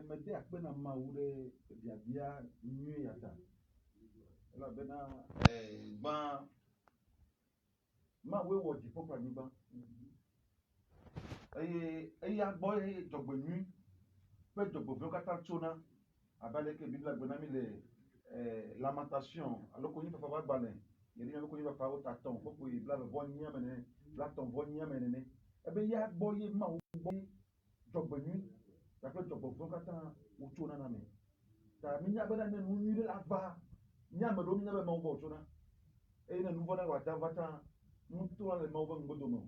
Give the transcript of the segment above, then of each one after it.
me de akpena mawu ɖe biabia nyui yata elabena gbã mawu wɔ dziƒo kple anyigba eye eya gbɔ ye dzɔgbenyui ƒe dzɔgbevɔ̃wo katã tsona abe aleke Biblia gblɔ na mi le Lamentation alo konyifafa ƒe agbalẽ yɛɖi alo konyifafa wotatɔ̃ kpɔkpɔ blaeve-vɔ-8 me nene blatɔ̃-vɔ-8 me nene ebe ya gbɔ ye mawu gbɔ ye dzɔgbenyui gake dzɔgbevɔ̃wo katã wotsona na me ta minya bena ne nu nyui ɖe la va nye ame ɖewo minya be mawu gbɔ wotsona eye ne nu vɔ̃ ɖe wòata va tã nutona le mawu ƒe ŋugbodome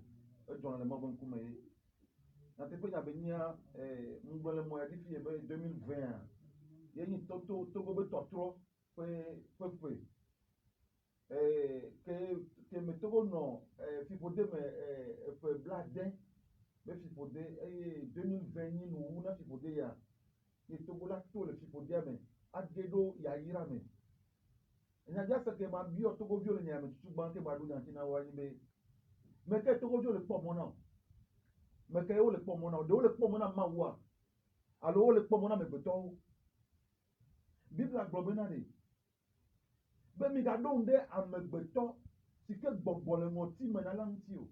o edzɔna le mawu ƒe ŋkume ye nyateƒe nya be nyia ŋugblɔ le mɔ ya ɖi fie be 2020 ye nyi Togo be tɔtrɔ ƒe ƒe ke me Togo nɔ fiƒode me ƒe blaade be fiƒode eye 2020 nyi nuwu na fiƒode ya ye Togo la to le fiƒodea me age ɖo yayra me nyadzia se ke ma biɔ Togoviwo le nya me tutu gbã ke ma ɖo nya na wo anyi be meke Togoviwo le kpɔ mɔ na o meke wo le kpɔ mɔ na o ɖewo le kpɔ mɔ na Mawua alo wo le kpɔ mɔ na amegbetɔwo Biblia gblɔ bena ɖe be migaɖo ŋu ɖe amegbetɔ si ke gbɔgbɔ le ŋɔtime na la ŋuti o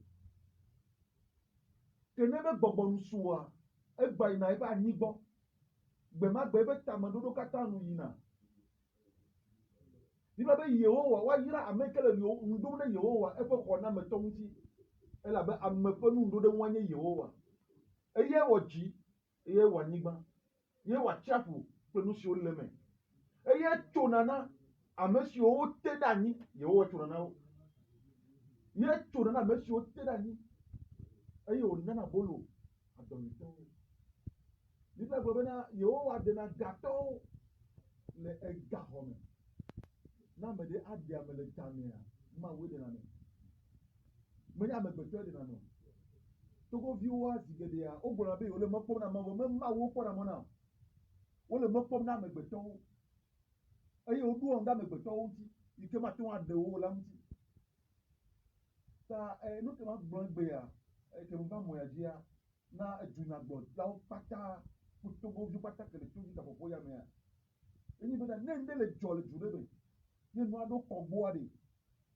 ke ne be gbɔgbɔ nu sua egba yina eƒe anyi gbɔ gbe ma gbe ebe tameɖoɖo katã nu yina Biblia be Yehowa woayra ame ke le ŋu ɖom ɖe Yehowa eƒe xɔnametɔ ŋuti elabe ame ƒe nuɖoɖeŋua nye Yehowa eye wɔ dzi eye wɔ anyigba ye wɔ atsiaƒu kple nu siwo le me eye tsona na ame siwo wote ɖe anyi Yehowa tsona na wo ye tsona na ame siwo te ɖe anyi eye wònana bolo adɔmitɔwo Biblia gblɔ bena Yehowa ɖena gatɔwo le egaxɔ me na ame ɖe aɖe ame le gamea Mawu ɖena me menye amegbetɔe ɖena me o Togoviwoa zi geɖea wogblɔna be wole mekpɔm na Mawu me Mawu kpɔna mɔ na o wole mekpɔm na amegbetɔwo eye woɖoa ŋu ɖe amegbetɔwo ŋuti yi ke mate ŋu aɖe wo la ŋuti ta nu ke ma gblɔ egbea ke me va mɔ ya dzia na edunyagblɔlawo katã kple Togoviwo katã ke le to dzi gaƒoƒo ya mea enye bena ne ŋɖe le dzɔ le du ɖe me nye nu aɖewo kɔgbɔa ɖe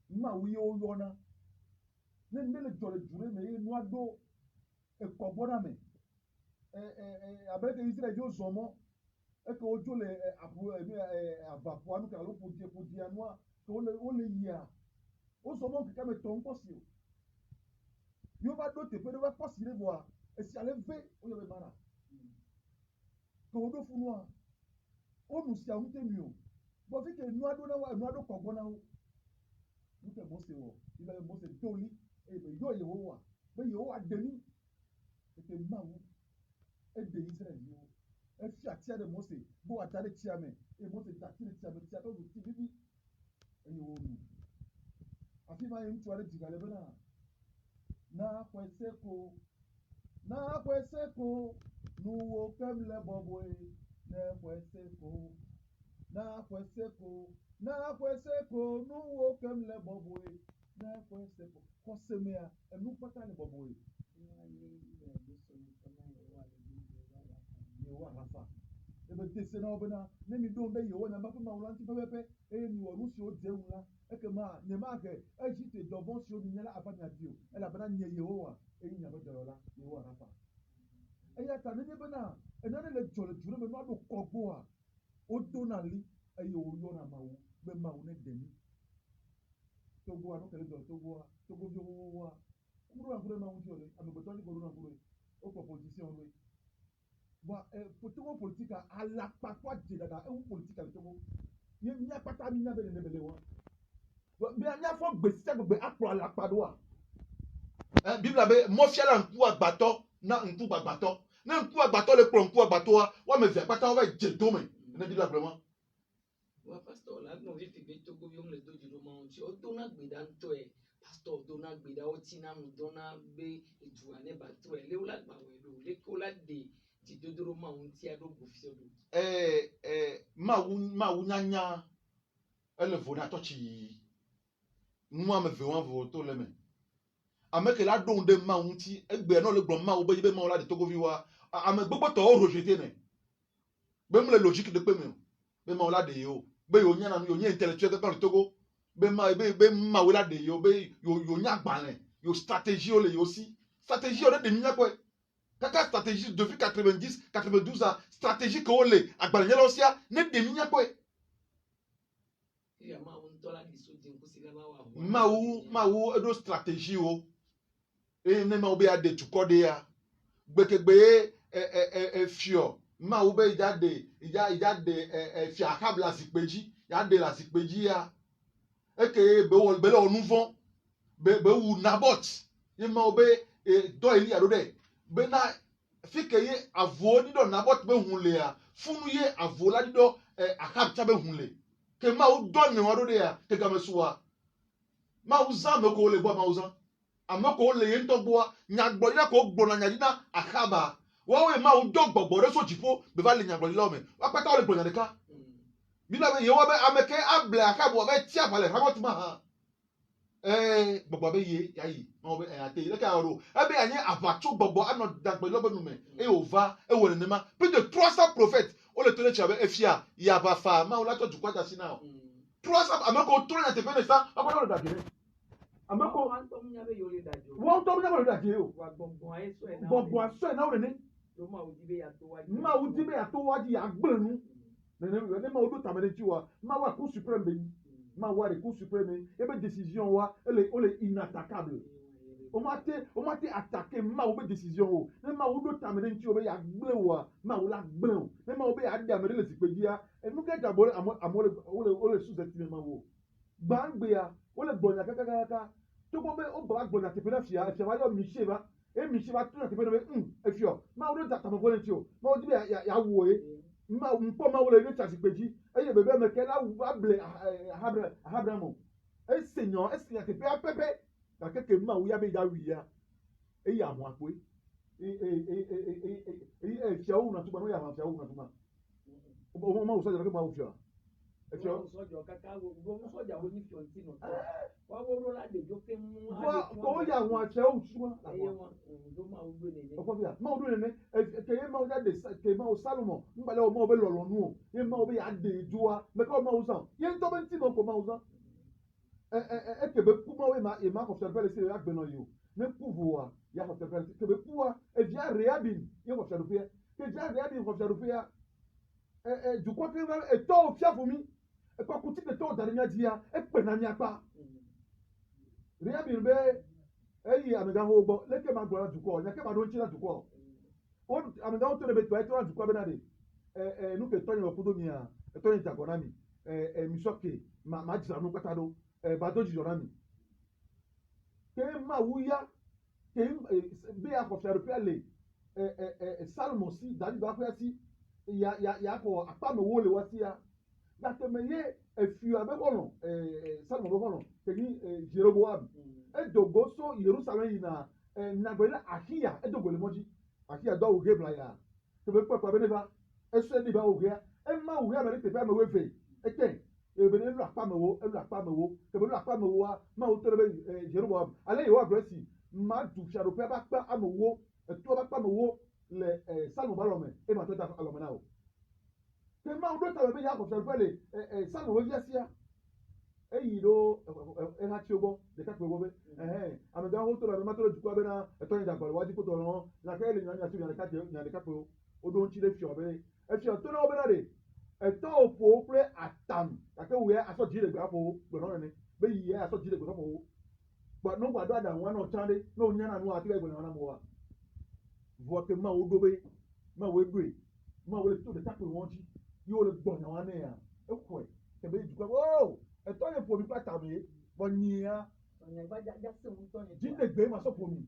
Mawu ye woyɔna ne ŋɖe le dzɔ le du ɖe me ye nu aɖewo ekɔgbɔ na me abe ke Israelviwo zɔ mɔ eke wodzo le aʋaƒoa nu alo ƒodia nua ke wole yia wozɔ mɔ keke me tɔ ŋkpɔsi o yewo va ɖo teƒe ɖe va kpɔsi ɖe vɔa esi ale ve woyɔ be Mara ke woɖo fu nua wonu sia ŋute mi o gbɔ fi ke nu aɖewo kɔgbɔ na wo nu ke Mose wɔ yi be Mose doli eye be yɔ Yehowa be Yehowa ɖe mi eke Mawu eɖe Israelviwo efia atia ɖe Mose be wòada ɖe tsia me eye Mose da asi ɖe tsia me tsia ɖo ti vivi eye wonu afi ma ye ŋutsu aɖe dzi ga le bena na xɔe seko nuwo kem le bɔbɔe ne xɔe seko na xɔe seko nuwo kem le bɔbɔe ne xɔe seko xɔsemea enu kpata le bɔbɔe Yehowa Rafa ebe dese na wo bena ne mi ɖo ŋu ɖe Yehowa nyamaƒe Mawu la ŋuti pɛpɛpɛ eye miwɔ nu siwo dze ŋu la ekema nyemahe Egipte dɔvɔ̃ siwo minya la ava mia dzi o elabena nye Yehowa enye miaƒe dɔyɔla Yehowa Rafa eya ta nenye bena enane le dzɔ le du ɖe me nu aɖo kɔgbɔa wodona li eye woyɔna Mawu be Mawu ne ɖe mi Togoa nu ke le dzɔ le Togoa Togoviwoa kuɖo ŋku ɖe Mawu ŋuti o le amegbetɔwo ŋuti ɖo ŋku ɖoe wokplɔ politisiyɔwo ɖoe Togo politika alakpa kpɔ dze dada ewu politika le Togo ye mía kpata minya be nene bele wa miafɔ gbe sia gbe akplɔ alakpa ɖoa Biblia be mɔfiala ŋku agbatɔ na ŋku gbagbatɔ ne ŋku agbatɔ le kplɔ ŋku agbatɔa woame eve kpata wova dze dome ne Biblia gblɔ ma wa pastor la gbɔ vi fi be Togoviwo le do dziɖo ma ŋuti wodona gbe ɖa ŋutɔe pastor dona gbe ɖa wotina nu dɔna be edua ne ba trɔe le wola gbawɔe ɖo leke wola ɖe dzidodo ma ŋuti aɖo gbofio ɖo Mawu nyanya ele vo na tɔtsi nu ame eve wa vovoto le me ameke la don de ma unti egbe no le gbon ma wo be ma la de Togo viwa ame gbogbo to o rejeter ne be mu le logique de pe me be ma la de yo be yo nya na yo nya intellectuel kan le Togo be ma wo la de yo be yo nya gba ne yo stratégie o le yo si stratégie o de nya ko kaka stratégie depuis 90 92 ans stratégie ko le agba nya lo sia ne de nya ko ma wo edo stratégie o ne ma wo be ade tukode ya gbekegbe fio ma wo be ijade fi akab la sipeji ya de la sipeji ya eke be lo nuvon be wu nabot ye ma wo be do eli ado de be na fike ye avo ni do nabot be hunle ya funu ye avo la do akab cha be hunle ke ma wo do ni wa do de ya ke ga mesuwa ma wo zan me ko le bo ma wo zan amoko le yen to boa nyagbo ya ko gbona nyadina akaba wo we ma o do gbogbo re so jipo be va le nyagbo lo me wa pata o le gbona de ka bi na be ye wo be ameke able akabo be ti apale rabot ma ha gbogbo be ye yayi ma be ate le ka ro e be anye avacho gbogbo ano dagbe lo be nu me e ova e wo ne ma plus de 300 prophètes o le tole chabe efia ya ba fa ma o la to du kwata si na 300 ameko to na te pe ne sa akwa lo da gere ameko wan to nya be yo le dajo wọ́n tó bí jábọ̀ lórí àjẹ́ o. wa gbọ̀ngbọ̀n aṣọ ẹ̀ náà gbọ̀ngbọ̀n aṣọ ẹ̀ náà rẹ̀ ní. ló máa wùdí bẹ́ẹ̀ yàtọ̀ wájú. máa wùdí bẹ́ẹ̀ yàtọ̀ wájú yà gbẹ̀rù. nene máa wùdó tàmẹ́lẹ́ tí wa máa wà kó supreme bẹ́ẹ̀ máa wà rẹ̀ kó supreme ẹ bẹ décision wa ó lè inattaquable. o ma tẹ attaquer máa wù bẹ décision o ne máa wùdó tàmẹ́lẹ́ tí o bẹ yà gbẹ̀rù wa máa wù la gbẹ̀rù ne máa wù bẹ yà dé àmẹ́lẹ́ lè sì pé jíya ẹnu kẹjà bọ́ àmọ́ lè sùn sẹ́tìmẹ̀ máa wò gbàngbé ó lè gbọ̀nyà kákákáká tó bọ́ bẹ́ ó bọ̀ gbọ̀nyà tẹ̀pẹ́ náà fìyà ẹ̀fìyà wáyọ̀ mìíṣẹ́ bá mìíṣẹ́ bá tó náà tẹ̀pẹ́ náà bẹ́ ẹ̀fìyọ̀ máa wọ́n dà tàmọ̀ fọ́lẹ́ tí o máa wọ́n dìbẹ̀ yà wò é mpọ́ máa wọlé ní tàṣì péjì ẹ̀yẹ bẹ̀bẹ̀ mẹ́kẹ́ láwùbẹ̀ ahabramu ẹ̀sìnyàn tẹ̀pẹ́ apẹ́pẹ́ kàkẹ́kẹ́ máa wúyà bẹ́ yà wìyà ẹ̀yẹ àwọn àpò ẹ̀fìyà òwúrọ̀ nàtúmọ̀ ní yàrá ẹ̀fìyà òwúrọ̀ nàtúmọ̀ ọmọ òsọ̀jà lọ́kẹ́ máa wù fìyà ẹ̀fìyà òsọ̀jà kàkà gbogbo sọ̀jà wo ní fìyọ̀ntì nù wọ́n wọ́n láde jókè mú. kò yà àwọn àṣẹ òtúmọ̀ ọkọ bíyà máa wọ́n dún ní kèye máa wọ́n jáde kèye máa wọ́n sálùmọ̀ ńgbàlẹ́ wọ́n máa wọ́n bẹ lọ̀lọ̀ nù o yẹ máa wọ́n bẹ yà dé ju wa mẹ́kọ́ máa wọ́n sàn yẹ ń tọ́bẹ̀ ntì náà kò máa wọ́n sàn ẹ kèbè kú máa wọ́n yẹ máa kọ̀fẹ́ fẹ́lẹ́ sí ẹ̀yà gbẹ̀nà yìí o ní kúvù wa yà kọ̀fẹ́ fẹ́lẹ́ sí kèbè kú wa ẹ̀dí àrẹ́yàbìn yẹ kọ̀fẹ́ rúfẹ́ kèdí àrẹ́yàbìn kọ̀fẹ́ rúfẹ́ dùkọ́ kí ẹ̀tọ́ òfìà fún mi ẹ̀kọ́ kùtì ẹ̀tọ́ dàrínyà jìyà ẹ̀pẹ̀ náà ní apá rẹ́yàbìn bẹ́ẹ̀ eyi amigaho gbɔ leke ma gbɔ na dukɔ nyake ma do ŋtsi na dukɔ o amigaho to ne be tɔ eto na dukɔ be na de nu ke tɔnyi wɔ kudo mia tɔnyi dagɔ na mi misɔke ma dzra nu kpata do bado dzidzɔ na mi ke ma wu ya ke be ya xɔ fiaɖoƒea le salmo si dadi do aƒea si ya xɔ akpamewo le wa si ya gake me ye efia be xɔlɔ salmo be xɔlɔ ke nyi Jeroboam edogo so Yerusalem yina nagbele Ahia edogo le mɔdzi Ahia do awu ge bla ya tebe kpekpe be ne va esu edi ba awu gea ema awu gea me ne teƒe ame wo eve ete ebe ne elu akpamewo tebe elu akpamewo wa ma wo to ɖe be Jeroboam ale yewo agblɔ esi ma du fiaɖoƒea ba kpe amewo eto ba kpe amewo le Salomo ba lɔme ema to da alɔme na o ke ma wo do ta be ya xɔ fiaɖoƒe le Salomo be via sia eyi ɖo ehatsi gbɔ ɖeka kpe gbɔ be amegawo to la ma to le dukɔa bena etɔ yi dagbale wadi kpoto lɔ gake ele nya so nya ɖeka kpe wo ɖo ŋtsi ɖe fiɔ be efiɔ to na wo bena de etɔ wo ƒo wo kple atam gake wo ya asɔ dzi le gbe aƒo wo gbenɔ nene be yi ya asɔ dzi le gbe aƒo wo gba no gba do aɖaŋu wa nɔ tsã ɖe ne wo nya na nu ati be gbenɔ na mo wa vɔ ke ma wo ɖo be ma wo ɖoe ma wo le to ɖeka kpe wɔn dzi yi wo le gbɔnya wa ne ya exɔe kebe dukɔa o etɔ ye ƒomi kple atame bɔ nyia dziɖegbe ma sɔ ƒomi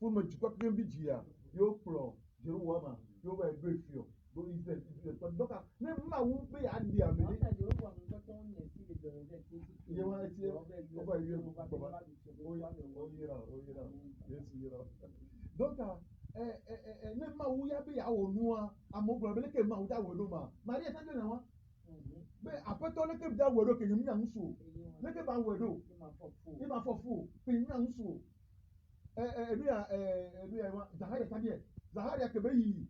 ƒome dukɔ kple bi dzia yewo kplɔ Jeroboam yewo va ɖo efiɔ ɖo Israel tɔ dɔka ne mawu be yeaɖi ame ɖe yewo eti wova yi baba oyira Yesu yira dɔka ne mawu ya be yeawɔ nua amewo gblɔ be leke mawu da wɔ ɖo ma Maria ta de na wa be aƒetɔ leke da wɔ ɖo ke nye nya ŋusu leke ba wɔ ɖo ye ma fɔ fu ke nya ŋusu Zaharia kebeyi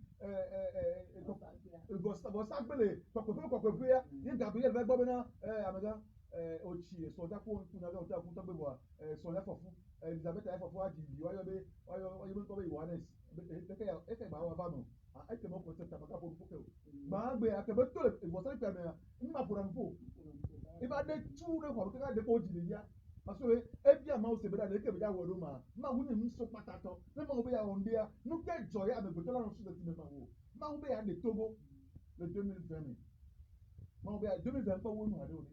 Bosagbele Kokofe ya ni Gabriel be gbo na amega ochi so da ko na ga ta kun to gbe bo so le fofu Elizabeth e fofu aji bi oyo be ko be Yohanes e ke ba wa ba no e ke mo ko se ta ba ka bo ko ma gbe akebe to le Bosa pe me ni ma pura mpo iba de tu le ko ka de ko ji ya parce que e bia ma o se be da le ke be ya wo ma wu ni so patato le ma o be ya onde ya nu ke joy a me go to la no so de ti me ma wo ma o be ya de Togo le 2020 ma o be ya 2020 pa wo nu ade o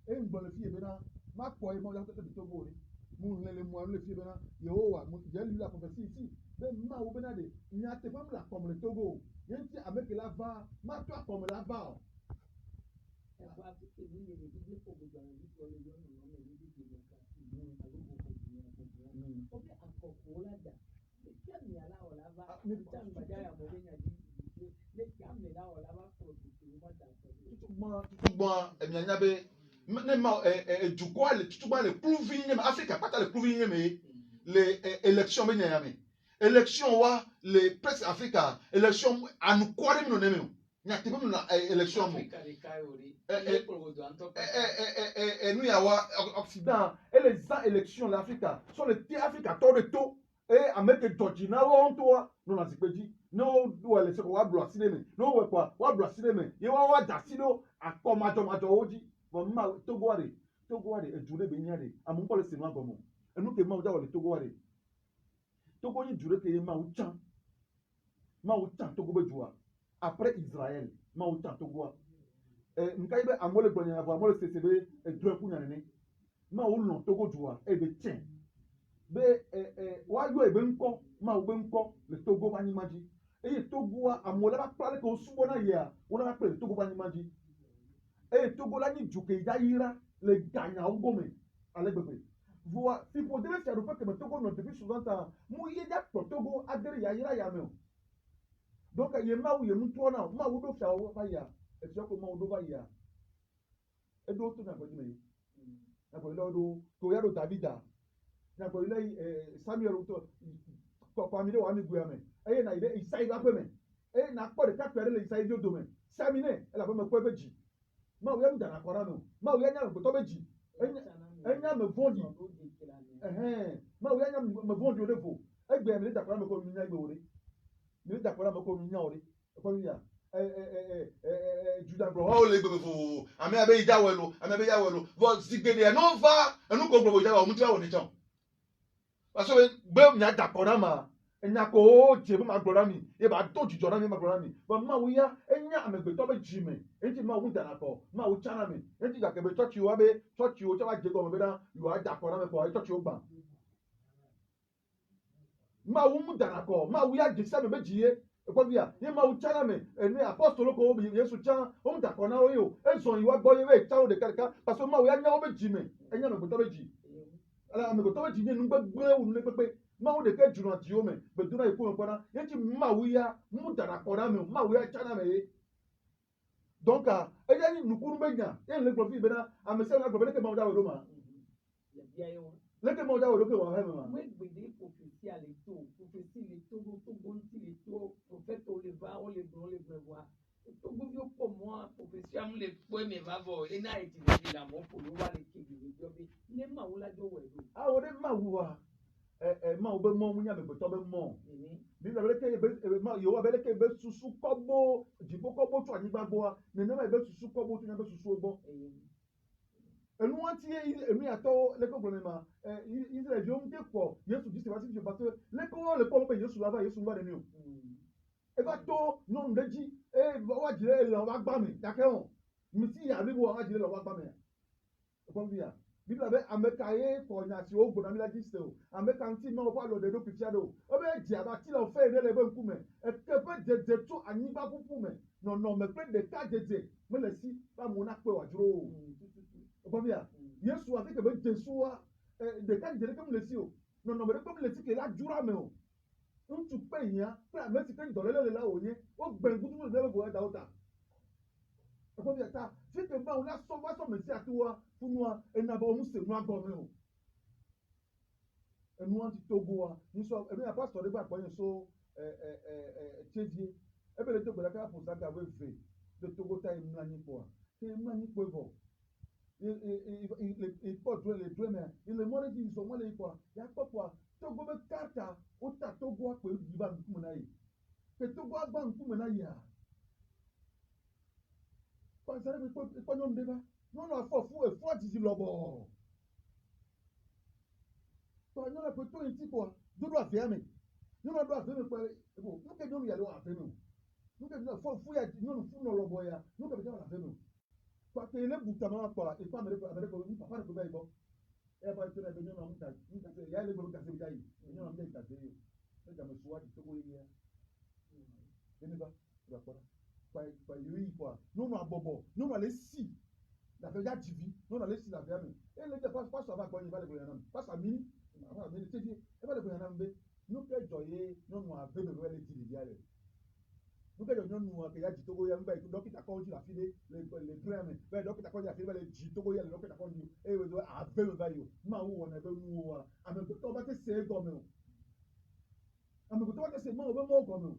e n gbole fi e be na ma ko e mo ya to de Togo ni mu le mu le fi e be na Yehowa mu je lu la prophétie ici be ma o be na de ni a te fam la comme le Togo yen ti avec la va ma toi comme la va Bon, Emianyabe, les prouvilles, Afrique, pas les prouvilles, mais les élections, élections, les presse Africa, élections, à nous quoi, nous n'aimons. Il y a des élections. Et nous, il y a Occident, et les élections de l'Afrique, sont les Afrique à tort de tout. Et à mettre Georgina en toi, nous l'avons dit. Nous, nous, les secondes, nous, nous, quoi, nous, nous, nous, nous, à Komato, bon, Togoare, et Jure Benyade, à mon pôle, c'est moi, comme et nous, que Mauda, le Togoare. Togo, il Jure, que Maouchan, Togo, Bejoua. Après Israël, Maouchan, Togo. Nkaibe amole gonya avo amole CCB e dropu nyane ma ulon Togo joa e be tien be wa yo e be nko ma o be nko le Togo bani maji e Togo amole ba pale ko subo na ya wona ba pele Togo bani maji e Togo la ni juke jaira le ganya ngome ale bebe voa si po debe faire fait que le Togo non depuis souvent temps mu ye ja Togo adere ya ira ya me donc ye ma u ye mu to na ma u do fa o fa ya e ti ko ma u do ba ya e do to na ko ni na ko lo do to ya do Davida na ko ile Samuel to ko family wa mi guya me e na ile Isai ba pe me e na ko de ka pere le Isai do me samine e la ba me ko beji ma u ya nda na ko ra no ma u ya nya ko to beji enya me vondi ma u ya nya me vondi o de fo e gbe me da ko ra me ko mi nya gbe ore mi da ko ra me ko mi nya ore ko mi ya Judas bro oh le gbogbo ami abe idawelo but zigbede no va enu ko gbogbo idawo mu ti wa ni jan parce que be mi da ko na ma enya ko je be ma gbora mi e ba to jijo na mi ma gbora mi but ma wi ya enya amegbe to be jime enti ma wu da na ko ma wu chana mi enti ga ke be church wa je go me be da you are da ko na me ko church o gba ma wu mu da na ko ma wu ya je se be jiye Ekwabia, ye ma uchana me, eni apostolo ko obi Yesu chan, o mta kona o yo, enso yiwa boye we chan o de karika, parce ma we anya o be jime, enya me goto be ji. Ala me goto be ji ni ngbe gbe u ne pepe, ma o de ke juna ji o me, be duna iku me kona, yenti ma we ya mu dara kona me, ma we ya chana me. Donc eya ni nukuru be nya, ye le gbo fi be na, amese na gbo be ke ma o da we ma. Leke mo da wo ke wa he ma. We gbede prophétie à l'étau, prophétie l'étau, Togo l'étau, prophète on le va, on le voir. Togo yo pour moi, prophétie am le poe me va voir, et na eti de la mo pour le voir le kebi le jobi. Ne ma wala do we do. Ah o de ma wuwa. Ma o be mo mu nya me to be mo. Bi la leke be ma yo wa be leke be susu kobo, jibo kobo to anigba gbo, ne ne ma be susu kobo to nya be susu ogbo. Enu anti emi ato leko problema Israel jo mde ko Yesu ji se ba si je parce le ko be Yesu lava Yesu ngba de ni o e ba to no ndeji wa jire le wa gba mi dake on mi si ya bi wa jire le wa gba mi e ko bia bi la be ameka ye ko nya si o gbo na mi la ji se o ameka nti ma o fa lo de do picture do o be ji aba ti lo fe ne le be nku me e ke pe de to ani ba pupu me no me pe de ka de me le si ba mo na pe wa juro Obia, Yesu a fait que Jésus de quand je comme le sio. Non, mais comme le sio que la jura me o. Un tu payes hein, mais si tu donnes là o ye, o ben gudu le bo da ota. Obia ta, si te ba una so mais si atua, pour moi et na ba o mu se mu agbo me o. enu anti Togo a nso enu ya pastor de ba kwa so chevie ebe le Togo la ka pour ça ka we ve de Togo ta imlani kwa ke imlani kwa vo il porte les deux mains il le monde dit so mo le kwa ya kwa Togo be kata o ta Togo kwa diva nkumuna yi ke Togo agba nkumuna yi a kwa sare be kwa nyom deba no no afọ fu atiji lobo to anyona pe to yin ko dodo afia me no no do afia me pe ebo no ke do ya lo afia me no ke no fu ya no fu no lobo ya no ke be ja afia me kwa ke le buta ma kwa e pa me ko ni papa ko ba ibo e ba to na be no na muta se ya le go ka se dai no na me ka se yo e ja me suwa ti to ko yi ya ni ba kwa yi kwa no no abobo no no le si la fait ya divi non la laisse la viame et le pas ça va quoi il va le goyanam pas ça mini avant mais tu dis et va le goyanam be nous que joyer non nous avec le le dit diale nous que non nous que ya di togo ya mba donc ta ko di la file le crème ben donc ta ko di la file le di togo ya le donc ta ko di et we avec le vaio ma où on avait nous wa a me to ba que c'est comme a me to ba que c'est mo be mo comme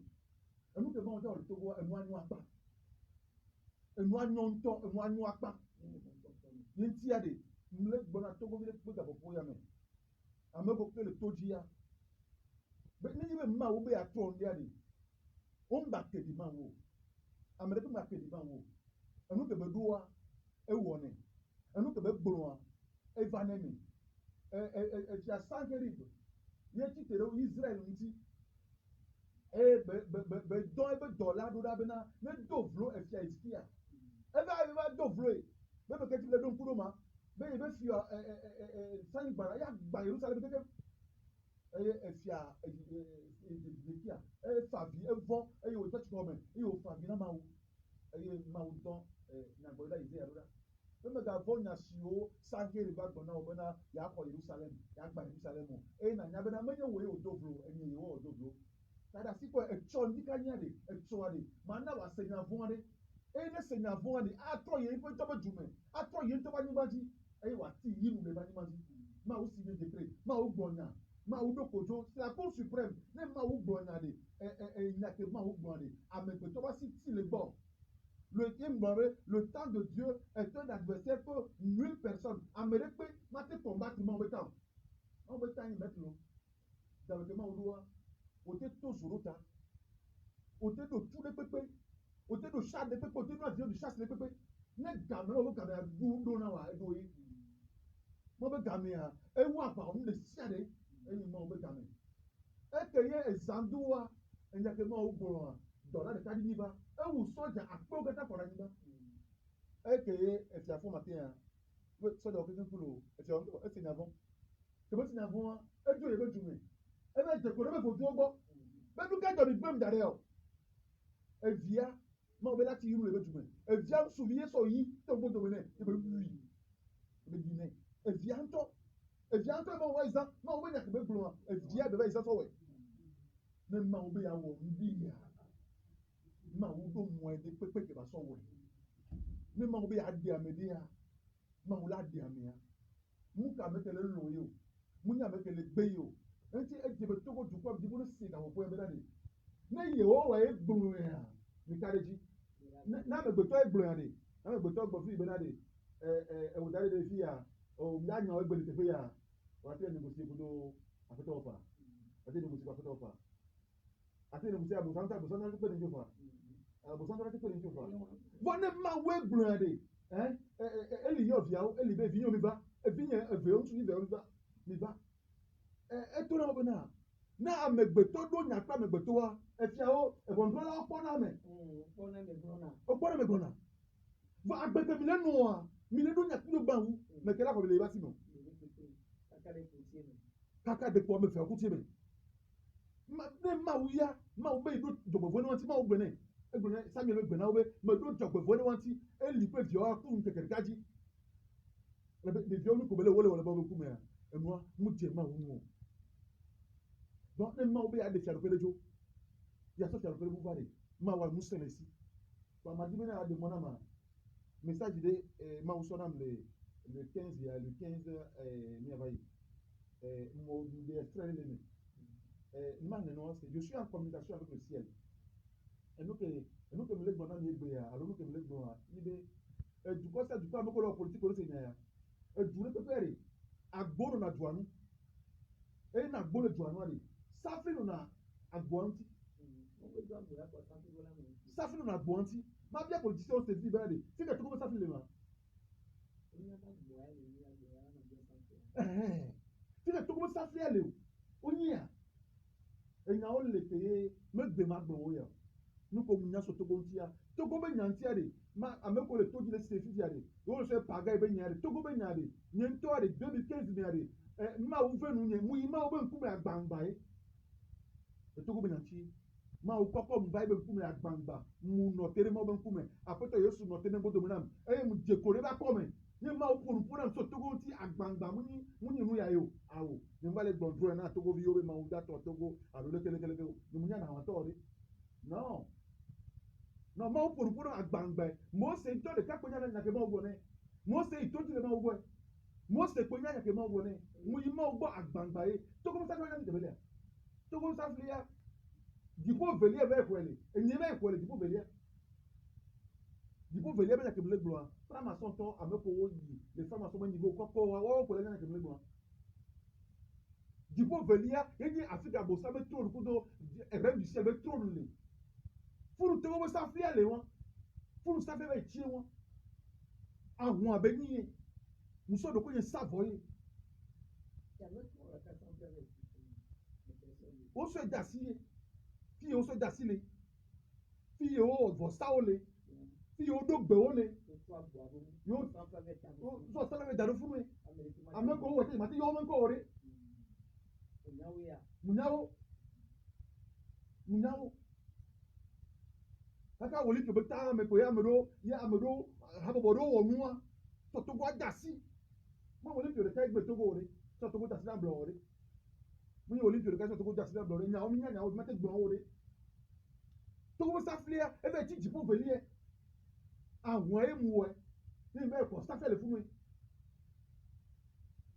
et nous que bon dans le togo et moi pas et moi non to et moi pas yinti ade mle gbona Togo vile pega popo ya me amego ke le toji ya be ni be ma wo be atro ndi ade o mba ke di ma wo amere be ma ke di ma wo enu ke be duwa e wone enu ke be gboro e vanemi ya sankeri ye ti tere Israel nti e be don e be dollar do da be na ne do vlo e fia iskia e ba do vlo bébé que tu le donnes pour moi bébé be fia sani bara ya gba Jerusalem ke e fia kia e fabi e von e yo touch comment e yo fabi na mawu e mawu don na gola ide ya roda bébé ga von na sio sanke riba gbona obona ya ko Jerusalem ya gba Jerusalem e na nya be na menye wo yo doblo enye yo doblo tada si ko e cho ndika nya de e cho ade mana wa senya von ade ene senya von ade atro ye ko to bajume atro ye to banyubaji e wa ti yi nu le banyubaji ma o si de decret ma o gbonya ma o dokojo c'est la cour suprême ne ma o gbonya de ina ke ma o gbonya de amegbe to ba si ti le bon le temps de Dieu est un adversaire que nulle personne amere pe ma te combattre ma o betan yi mettre lo dans le ma o doa o te to zorota o te do tout le pepe o te do chat de pepe o te do avion de chasse le pepe ne game o game do na wa do yi mo be game ya e wa pa o le siade e ni mo be game e ke ye ezanduwa enya ke mo o gboro dollar de kadi niba e wu soja apo gata for niba e ke ye e fi afo matin ya soja o ke kulo e fi on e ti na bon ke bo ti na bon e jo ye be jume e be je ko be fo ju ogbo be du ka jo bi gbem dare o e via ma be lati yiru le be jume e via soulier so yi to gbo domene e be lui e be dine e via nto be wa iza ma o be nya ke be glo e via be iza so we ne ma o be ya wo mbi ya ma o do mo e de pepe ke ba so we ne ma o be ya di amede ya ma o la di ame ya mu ka me ke le lo yo mu nya me ke le gbe yo enti e je be to go du kwa bi bo no si ka wo po e be na ni ne ye o wa e gburu ya mi kareji na me gbe to e gburu ya ni na me gbe to gbo fi be na de wo dare de fi ya o mi anya o gbe ni te fe ya wa te ni go si budo afeto ofa ate ni go si afeto ofa ate ni go si abu santa pe ni jofa abu santa pe ni jofa bo ne ma we gburu ya de eli yo via o eli be vi yo mi ba e vi yen e ve o tu ni ve o mi ba e to na o be na amegbeto do nyakpa amegbeto wa efia o ebondrola okpona me okpona me gbona va agbete mi lenu a mi le do nyakpa do banwu me kela ko le ba sino kaka de po me fe ku ti me ma ne ma wuya ma o be do jogbo ni won ti ma o gbene egbene Samuel me gbena o be me do jogbo ni won ti e li pe fi o ku nkekere kaji le fi o ni ko bele wole ba ku me enu mu je ma wu donc ne ma o be ya de fiaro pelejo ya so fiaro pele buvare ma wa musele si ba ma dimena a de mona ma message de ma usonam le 15 ya le 15 mi avai je suis en communication avec le ciel. Et nous que me lève maintenant, alors nous que me lève maintenant, du coup, ça, du coup, avec la politique, on sait, du coup, à bon na douane, et na bon douane, ça fait na à guanti. Ça fait na guanti. Ma bien politicien, on se dit, ben, c'est que tout le monde ça fait les mains. C'est que tout le monde ça fait les mains. On y a. Et na on les paye, me démarre de oya. Nous comme nous sommes Togontia, Togo ben yantiare, ma ameko le taux de séfiare. On se paga ben yare, Togo ben yare, niento are 2015 yare. Ma ouve nous nye, mou ma ouve nkume agbangba Togo ben yanti. Ma ou koko mbaye ben nkume agbangba, mou notere ma ben nkume. Apoto yosu notere mbo dominam. Mou dekore ba kome. Nye ma ou pour nam so Togo ti agbangba muni nou ya yo. Awo. Nye mbale gbondro na Togo vi yobe ma ou dato Togo. Alo le kele. Nye munya na watori. Non. Non, ma ou pour agbangba. Mo se to le kakonya na ke ma ogone. Mo se ito ti le ma ogone. Mo se konya na ke ma ogone. Mo yima ogbo agbangba e. Togo sa konya ni debele. Togo sa flia. Dipo velia be kwele. Enye be kwele dipo velia. Dipo velia be na ke mele gloa. Frama son to ameko wo yi. Les femmes sont niveau koko wa kwele na ke mele gloa. Dipo velia yenye Afrika bosa be tro kudo rêve du ciel be tro le. Furu Togo sa flia le won. Furu sa fe be chi won. Àwọn abeni muso do ko yen savoye. O so dasiye. Fi o so dasile. Fi o vosaole. Fi o do gbe ole. Yo so salave daru funu e. Ameko o te mati yo menko ore. Munyawo. Aka woli ke beta me ko ya amero haboboro wo nwa. So to gwa dasi. Mo woli ke ka gbe Togo ore. So to go dasi na blo ore. Mo woli ke ka so to go dasi na blo ore. Nya o mi nya o mate gbon ore. Togo sa flia e be ti jipo velie. Àwọn emu e ni me ko sa fele funu e.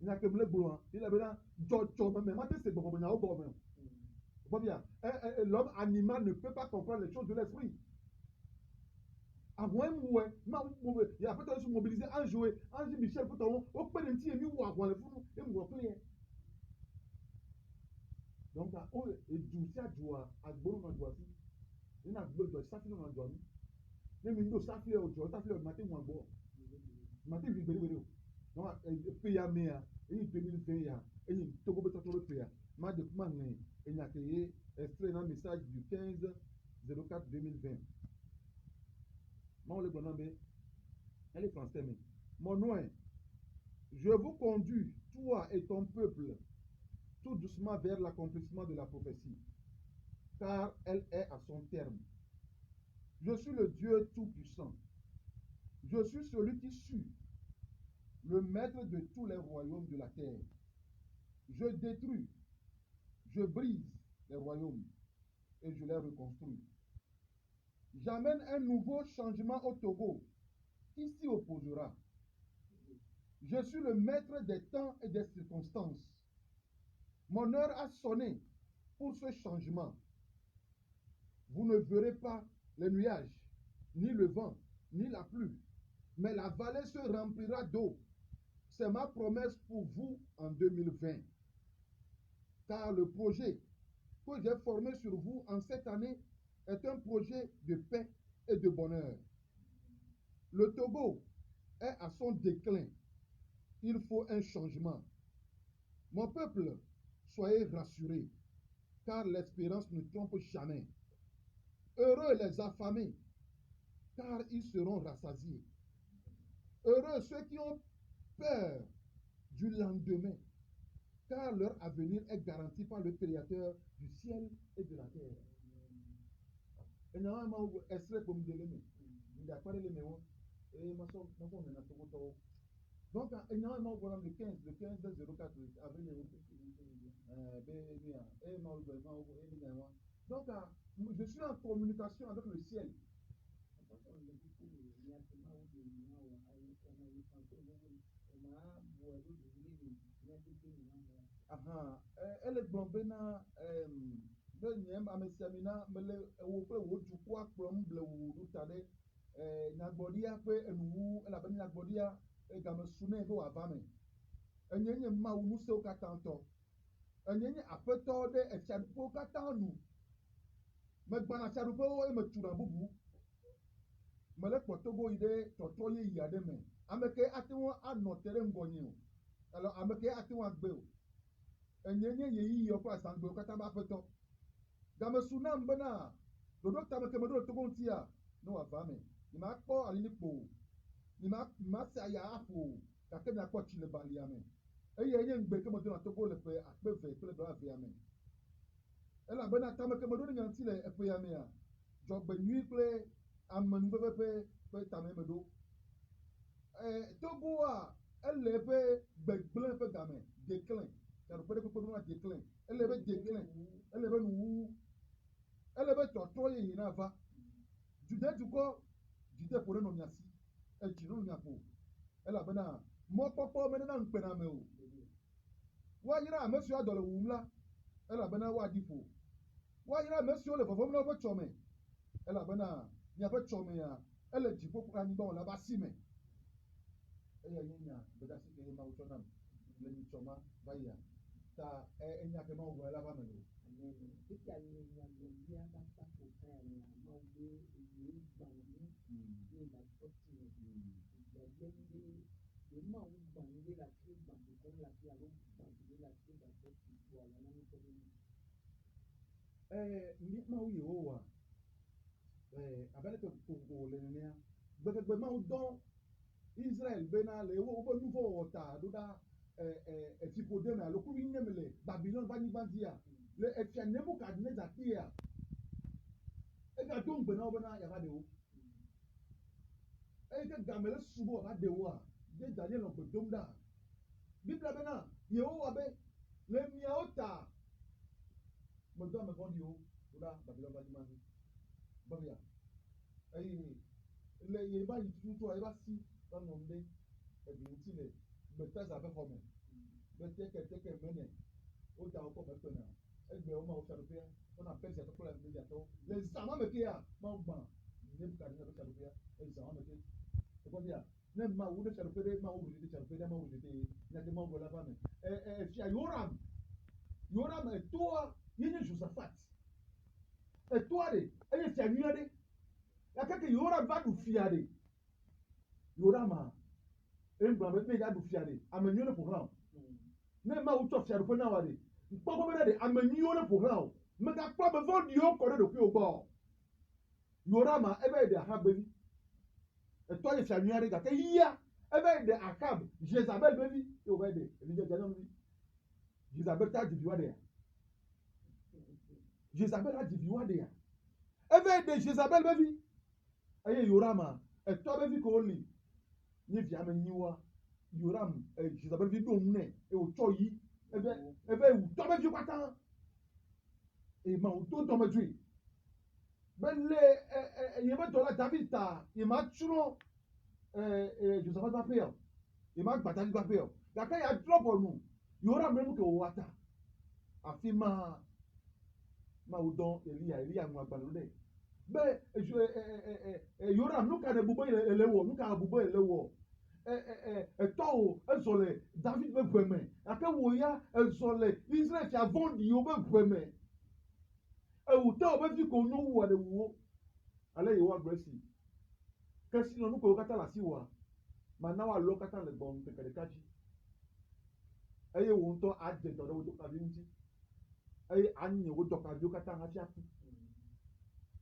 Ina ke mle gboro ila be na jojo me mate se gbogbo nya o go me. Bon bien, l'homme animal ne peut pas comprendre les choses de l'esprit. Àwọn emu e ma il y a peut-être se mobiliser en jouer, en Michel pour ton o pe nti emi wo àwọn le funu emu wo clear. Donc o e du si adua agboro na dua si. Ina gboro do sa finu na dua mi. Même une ça fait au jour, ça fait le matin ou un bon. Matin, il veut dire, non, payer à mer, et il 2020, et il Togo peut être payer. Ma de comment il a créé extrait un message du 15/04/2020. Moi, le bonhomme, elle est française, mais mon nom, je vous conduis, toi et ton peuple, tout doucement vers l'accomplissement de la prophétie, car elle est à son terme. Je suis le Dieu Tout-Puissant. Je suis celui qui sue, le maître de tous les royaumes de la terre. Je détruis, je brise les royaumes et je les reconstruis. J'amène un nouveau changement au Togo qui s'y opposera. Je suis le maître des temps et des circonstances. Mon heure a sonné pour ce changement. Vous ne verrez pas les nuages, ni le vent, ni la pluie, mais la vallée se remplira d'eau. C'est ma promesse pour vous en 2020. Car le projet que j'ai formé sur vous en cette année est un projet de paix et de bonheur. Le Togo est à son déclin. Il faut un changement. Mon peuple, soyez rassurés, car l'espérance ne trompe jamais. Heureux les affamés, car ils seront rassasiés. Heureux ceux qui ont peur du lendemain, car leur avenir est garanti par le Créateur du ciel et de la terre. Donc, le 15/04 avril. Donc, je suis en communication avec le ciel. aha ele gbɔn bena be nye amesiamina mele ewo kple wo dukɔa kplɔm ble wo ɖo ta ɖe nyagbɔɖia ƒe enuwu elabena nyagbɔɖia egame su nɛ be wòava me enye nye mawu ŋusẽwo katã ŋutɔ enye nye aƒetɔ ɖe efiaɖuƒewo katã nu megbana fiaɖuƒewo eye metuna bubu mele kpɔtogo yi ɖe tɔtrɔ yeyi aɖe me ame ke ate ŋu anɔ te ɖe ŋgɔnye o alo ame ke ate ŋu agbe o enye nye yeyiyiwo kple azãgbewo katã be aƒetɔ game su nam bena ɖoɖo tame ke meɖo togo ŋutia ne wòava me nyemakpɔ alilikpo o nyemase aya aƒo o gake miakpɔ tsi le balia me eye enye ŋgbe ke medona togo le ƒe 2020 me elabena tame ke meɖo ɖe nye ŋuti le eƒea mea dzɔgbenyui kple amenuveveƒe ƒe tame meɖo togoa ele eƒe gbegblẽ ƒe game deklẽ fiaɖuƒe ɖe kpekpe ɖona deklẽ ele ebe deklẽ ele ebe nuwuwu ele be tɔtrɔ yeyi na va dukɔ dzideƒo ɖe nɔ mia si edzi nɔ mia ƒo elabena mɔkpɔkpɔ menena ŋukpena ame o woayra ame siwo adɔ le wum la elabena woaɖi ƒo woayra ame siwo le vɔvɔm na woƒe tsɔme elabena miaƒe tsɔmea ele dziƒo kple anyigba wòle ebe asi me eya nye nya gbedasi ke mawu tsɔ nam le nyitsɔma va yia ta enya ke mawu gblɔ la va me o. Mawu Yehowa abe ke ƒoƒo le nenea gbegbe mawu dɔ Israel bena le woƒe nu vɔ wɔ ta ɖo ɖa efiƒode me alo kuvi nye me le Babylon ƒe anyigba dzia le efia Nebukadnezar tea egado ŋugbe na wo bena yava ɖe wo eye ke game le susu be wòava ɖe woa ye Daniel nɔ gbe dom ɖa Biblia bena Yehowa be le miawo ta medo ame vɔ̃ɖiwo ɖo ɖa Babylon ƒe anyigba dzi bevia eye le yeba yi tututua yeba si va nɔ ɖe egli ŋuti le Bethesda ƒe xɔ me be teke mene woda wo kɔ mekpena egbewo ma wo fiaɖuƒea wona Persia kple Mediatɔwo le zã ma me kea mawu gbã Nebukadnezar ƒe fiaɖuƒea ezã ma me ke ekpɔbia ne mawu ɖe fiaɖuƒe ɖe mawu wuli ɖe fiaɖuƒe ɖe mawu wuli ɖe nyake mawu gblɔ la va me fia Yoram etoa ye nye Josaphat etoa ɖe enye fia nyui aɖe gake ke Yoram va ɖu fia ɖe Yorama egblɔ be ne ya ɖu fia ɖe ame nyuiwo ne ƒoxlã o ne mawu tsɔ fiaɖuƒe na wa ɖe kpɔkpɔ be ɖe ame nyuiwo ne ƒoxlã o megakpɔ be vɔ̃ɖiwo kɔ ɖe ɖokuiwo gbɔ Yorama eva yi ɖe Ahab vi etɔ ye fia nyui aɖe gake yia eva yi ɖe Ahab Jezabel be vi ye wòva yi ɖe Elisha nyɔnuvi Jezabel ta dzi viwa ɖea Jezabel adzi viwa ɖea eva yi ɖe Jezabel be vi eye Yorama etɔ be vi ke woli nye via me nyiwa Yoram Jezabel vi ɖo nu nɛ eye wòtsɔ yi eve wu tɔ be viwo katã eye mawu do dɔmedzoe be le yebe dɔla David ta yema tsrɔ̃ Josaphat ƒe aƒea o yema gba David ƒe aƒea o gake ya drɔ ʋɔnu Yoram ɖe nu ke wòwɔa ta afi ma mawu dɔ Elia ŋlɔ agbalẽ ɖe be Yoram nu ka ɖe bu be ele wɔ nu ka bu be ele wɔ etɔwo ezɔ le David ƒe ʋe me gake wò ya ezɔ le Israel fia vɔ̃ɖiwo ƒe ʋe me ewutɔ be vi ko nyo wua ɖe wuwo ale Yehowa gblɔ esi kesinɔnu kewo katã le asi wòa mana woalɔ katã le gbɔ ŋkeke ɖeka dzi eye wò ŋutɔ adze dɔ ɖe wo dɔkavi ŋuti eye anye wo dɔkaviwo katã hafi aku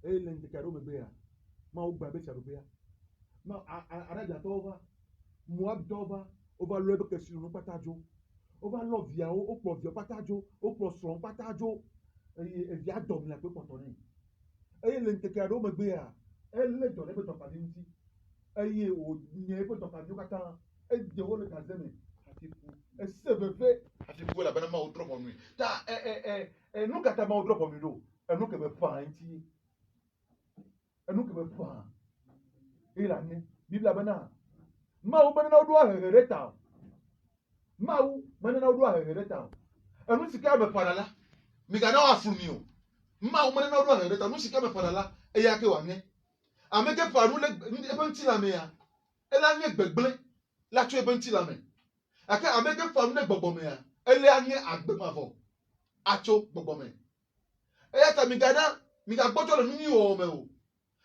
eye le ŋkeke aɖewo megbea mawu gbã be fiaɖuƒea Arabiatɔwo va Moabtɔwo va wova lɔ ebe kesinɔnu katã dzo wova lɔ viawo wokplɔ viawo katã dzo wokplɔ srɔ̃wo katã dzo eye evia dɔm le akpe kpɔtɔ nɛ eye le ŋkeke aɖewo megbea elé dɔ ɖe eƒe dɔkavi ŋuti eye wònye eƒe dɔkaviwo katã eɖe wo le gaze me hafi ku ese veve hafi ku elabena mawu trɔ ʋɔnui ta nu ka ta mawu trɔ ʋɔnui ɖo enu ke me ƒã ŋuti enu ke me ƒã eye la ne Biblia bena mawu menena woɖo ahehe ɖe ta o mawu menena woɖo ahehe ɖe ta o enu sika me parala mi ga na wa fumio ma o me na do na reta nu sika me parala e ya ke wa nye ameke panu le ebe nti la me ya ela nye gbegble la tu ebe nti la me aka ameke panu le gbogbo me ya ele anye agbemavo acho gbogbo me e ya ta mi ga gbojo le nu ni o me o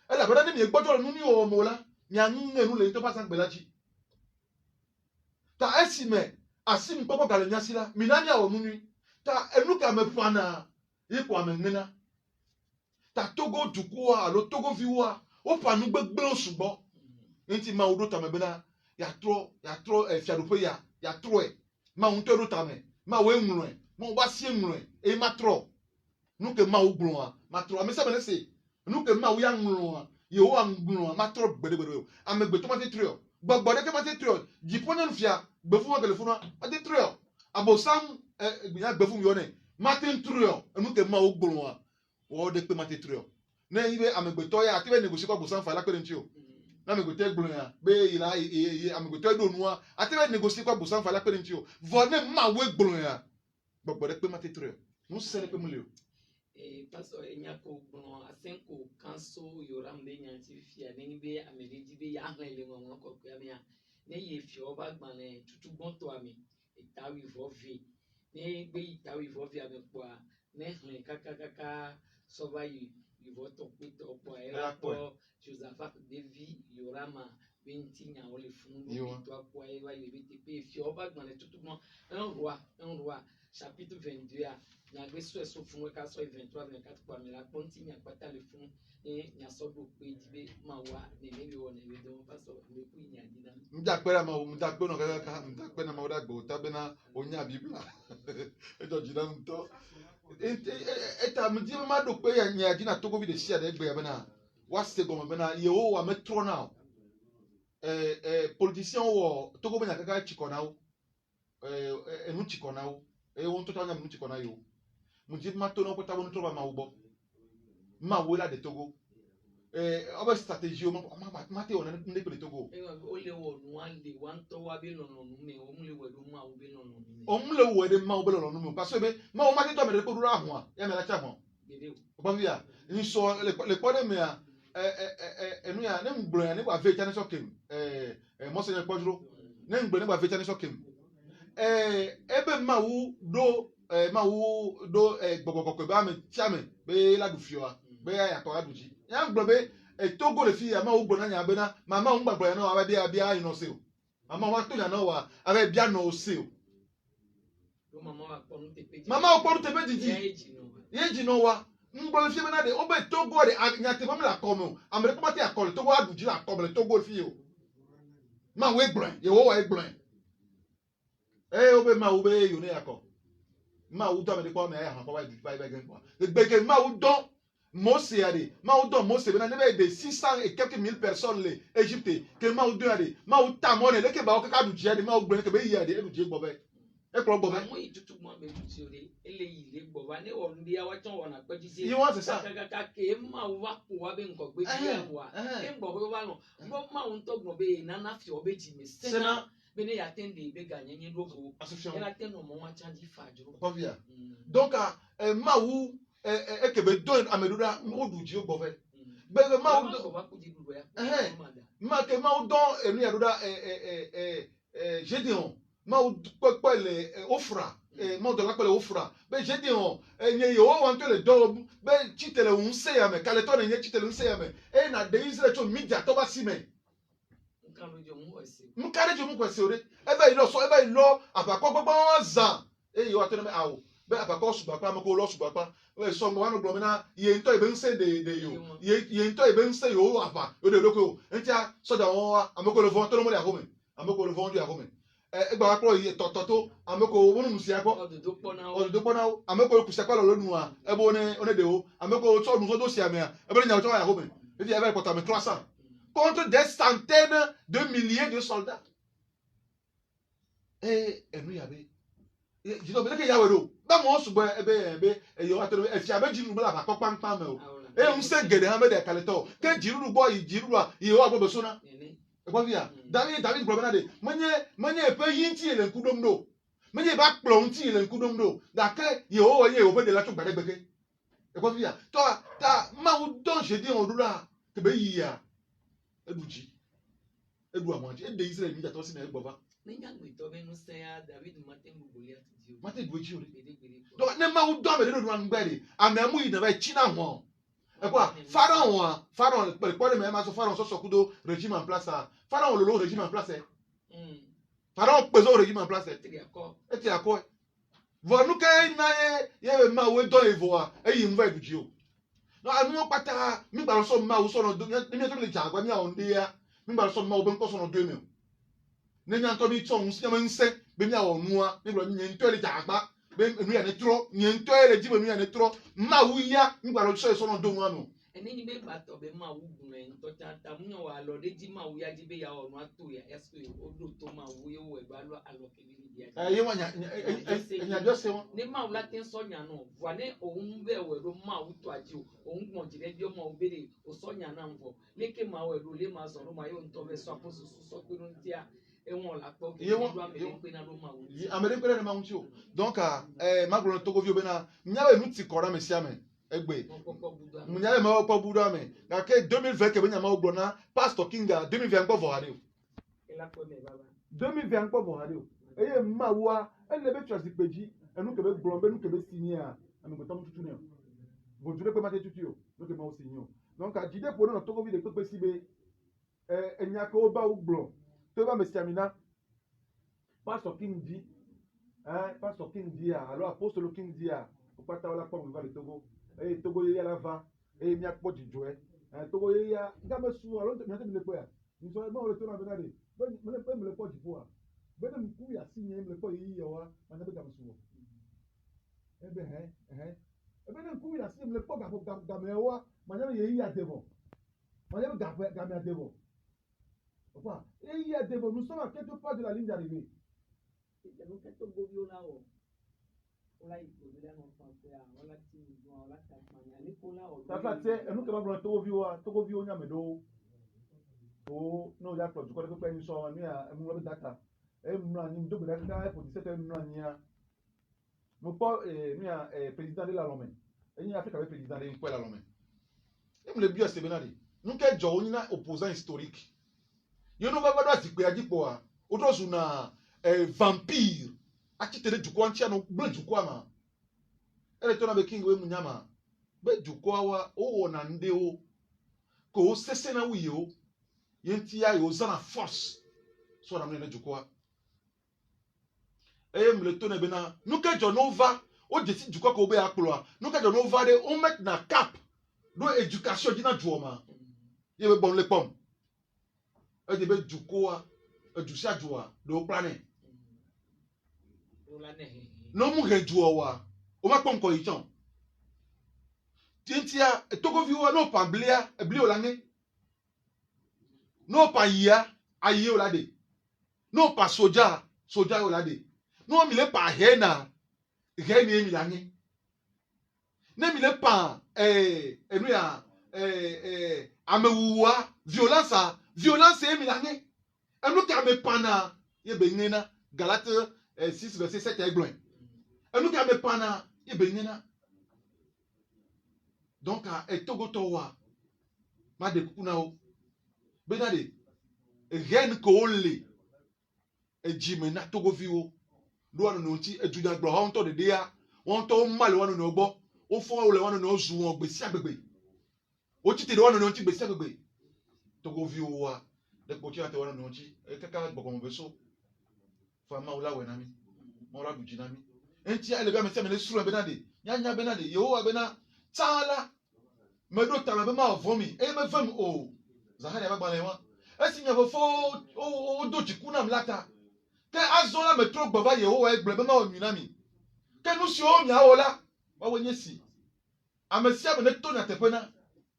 ela bada ni mi gbojo le nu ni o mo la mi anu enu le to pasan gbelaji ta esime asim popo gale nyasila minani awo nuni ta enu ka me fana ipo amenena ta togo dukua alo togo viwa o panu gbegbe osugbo nti ma odo ta me bena ya tro fiadope ya tro e ma unto odo ta me ma we nwuru e ma wa sie nwuru e ma tro nu ke ma ogbun a ma tro me se be se nu ke ma wo ya nwuru a ye wo angbun a ma tro gbedegbedo amegbe to ma te trio gbogbo de ke ma te trio jiponya nfia gbefu wa telefonu a te trio abosam gbinya gbefu mi one ma te trio nu ke ma ogbun a wo de pe ma te trio na ibe amegbe to ya ati be negotiate ko abosam fa la pe ntio na amegbe te gbun ya be ila amegbe to do nu a ati be negotiate ko abosam fa la pe ntio vone ma we gbun ya gbogbo de pe ma te trio nu se le pe mu le o pastor enyako gbono asenko kanso yoram be nyanti fia ne be ameliji be ya hlen le won ko kwa mia ne ye fi oba gbanle tutu gbonto ami itawi vovi ne be itawi vovi ami po ne hlen kaka soba yi voto pito po era po Joseph David yorama benti nya ole funu to apo eva ye be te fi oba gbanle tutu gbon un roi chapitre 22 na gbe so fun we ka so 23 24 kwa mi la ponti nya pata le fun nya so do pe dibe ma wa ne le wo ne do pastor le ku nya dina mja pera ma mja pe no ka mja pe na ma oda gbo ta be na onya bibla e do jina nto eta mji ma do pe ya nya dina to go bi de share de gbe ya be na wa se go be na ye wo wa metro now politicien wo to go be na kaka chikona wo enu chikona wo won to tanya mu chikona yo mji ma to no ko ta won to ba ma wo ma wo la de Togo oba strategie o ma te ona nde pe Togo o le wo nu an de wan to wa be lono nu me o mu le we do ma wo be lono nu o mu le wo de ma wo be lono nu parce que ma o ma te to me de ko dura ho ya me la cha ho o ba via ni so le ko de me a enu ya ne mblo ya ne kwa ve cha ne so kem mo se ne pojuro ne mblo ne kwa ve cha ne so kem ebe ma wo do gbogbo ba me chame be la du fioa be ya to aduji ya gbogbo be Togo le fi ya ma wo gbona nya be na mama wo gbagbo ya na wa bia ino se o mama wa to ya na wa ave bia no se o mama wa ponu te pe didi ye ji no wa ngbo le fi be na de o be Togo de nya te mama la komo amere ko ma te akole Togo aduji la komo le Togo fi o ma we gbron ye wo wa gbron obe ma ube yo ne yako ma u do me de ko me ya han ko ba di ba gen ko gbege ma u do Mose ade ma u do Mose be na ne de 600 et quelques mille personnes le Égypte que ma u do ade ma u ta mo ne le ke ba o ka du ji ade ma u gbe ke be yi ade e du ji gbo be e ko gbo be mo yi tutu mo be tutu ore ele yi le gbo wa ne o ndi ya wa ton wona pe ji you want sa kaka ke ma wa ko wa be nko gbe ji ya wa e gbo ko wa no gbo ma un to gbo be na na fi o be ji me sena bene ya tende be ganyenye logo ela teno mo wa chanji fajuro povia donc ma wu ke be do ameduda o du ji o gbo fe be ma wu ko wa ku ji du ya ma ke ma wu don enu ya duda Gédéon ma wu pele Ofra ma do la pele Ofra be Gédéon nye yo wa nto le do be chitele un se ya me kale to ne nye chitele un se ya me na de Israel cho media to ba si me mukare jo mu kwese ore ebe ilo so ebe ilo apako gbogbo zan yo atene me awo be apako subapa mo ko lo subapa we so mo wanu gbo na ye nto ibe nse de yo ye nto ibe nse yo apa o de loko ntia so da won wa amoko le fon to mo le akome amoko le fon ju akome egba wa pro ye to amoko wonu musi akọ ododo pona amoko ku se kwa lo nu a ebe one de o amoko so nu so do si ame a ebe nya to wa akome efi ebe porta me 300 contre des centaines de milliers de soldats. Enu yabe. Je no beleke yawe do. Ba mo so ebe yo atoro e fi abeji nu bla ba kokpampa me o. Un se gede ha me de kaleto. Ke jiru boy jiru a ye wa gbo so na. E kwa via. David gbo na de. Menye pe yinti ele nkudom do. Mais il va planter le coup d'omdo. D'accord, il y a au bout de la choupe de béquet. Et quoi dire? Toi, t'as maou don, j'ai dit en doula. Que ben y a. Et bougie. Et bois manger. Et des Israéliens, t'as aussi n'est pas. David Martin Goliath dit. Martin bougie. Donc, ne maou don, mais le doigt n'gbari. Amemou, il n'avait china moi. Et quoi? Pharaon, le quoi de même, Pharaon, sur ce coup de régime en place. Pharaon, le régime en place. Pharaon, pesant régime en place. Et tu es d'accord? Voilà, nous, quand il y a un maou dans les voies, et il me va du Dieu. Non, nous, pas ta, nous, par son maou, son deux, nous, les gens, quoi, on dit, nous, par son maou, ben, quoi, son deux, nous. Nous, n'entendons pas, on s'y a un sec, ben, on noie, nous, nous, nous, les gens, ben, nous, il y a trop, nous, les gens, nous, il y a trop, maou, il y a, nous, par son deux, nous. Et nous, nous, bateau, ben, maou, nous, totata, nous, alors, les dix maou, ya, dit, ya, on a tout, ya, est-ce que, au dos, Thomas, oui, ou, alors, que nous, Il y a deux séances. Ne ma wula ten sɔnya no voane ohun bɛ wɛro ma wu to aji o ohun gbɔnjinɛ bi ɔma obere o sɔnya na nfɔ leke ma wɛro le ma sɔrɔ ma yɔ ntɔ bɛ sɔ apo soso sɔkpɛnu ntia ewɔn la kpɔ keke do amere kpe na do ma wu. Amere kpe na ma wu ti o donc magolo togo vi o bɛ na nyawe nu ti kɔra mi si ame egbe nyawe ma kpɔ budo ame gake 2020 kebe nyama o gbɔ na pastor kinga 2020 kpɔ vɔ hade o 2020 kpɔ vɔ hade o eye ma wa ele bɛ tura si kpeji enu kebe gblɔ be nu kebe si nye a ame gbɛtɔ mu tutu ne o vodure kpe ma te tutu o nu kebe ma o si nye o donc jide po ne na togo vi de kpekpe si be enya ke o ba o gblɔ to ba me si amina pastor king di pastor king di a alo apostolo king di a o pata wala kpɔ mi va de togo eye togo ye ya la va eye mi akpɔ dzidzɔ togo ye ya nga me su alo mi ate mi le kpɔ ya nsɔ ebe wo le to na bena de me le kpɔ dziƒo a bena mi ku ya si nye mi le kpɔ yi ya wa ma ne be game su wɔ ebe ebe ne ku ya si mi le kpɔ game wa ma ne be ye yi ya de bɔ ma ne be game ya de bɔ enfin ye ya de bɔ nous sommes à quelque part de la ligne d'arrivée. Tata tse enu keba bro togo vi o nya medo o no ya pro ko pe ni so ni a emu lo data emu ani do bela ka for 17 emu ani ya mo po mi a président de la Lomé eni Afrique avec président de la Lomé emu le bio se benadi nu ke jo oni na opposant historique yo no ba do asikpe ajipo a o do su na vampire achitere jukwa ntia no ble jukwa ma ele to na be king we munyama be jukwa wa o na nde o ko sese na wi o yenti ya yo zana force so na me na jukwa mle to na be na nuke jo nova o jesi jukwa ko be akplo a nuke jo nova de o met na cap do education dina juoma ye be bon le pom e de be jukwa edusia jua do plane no mu rejuo wa o ma pom ko ichon tintia togo viwa no pamblia e bli o lange no pa yia aye o lade no pa soja o lade no mi le pa hena heni emi lange ne mi le pa enu ya amewuwa violence emi lange enu ka me pana ye be nena Galate 6 verset 7 egblon enu ka me pana ye be nena donc togo towa ma de kuna o benade ren ko le ejime na togo viwo do wanu no ti ejuda gbo ho nto de dia won to mal wanu no gbo o fo o le wanu no zu won gbesi agbegbe o ti te de wanu no ti gbesi agbegbe togo viwo wa de ko ti ate wanu no ti kaka gbo ko mo beso fa ma o la we na mi mo la duji na mi enti ale ga me se me le suru benade nya benade yehowa bena tala me do tala be ma vomi e me fam o zahari abagba le wa esi nya fo o do ti kuna mlata ke azola me tro gbava yehowa egble be ma o nyina mi ke nu si o mi awola wa wonye si amesia be ne to na tepena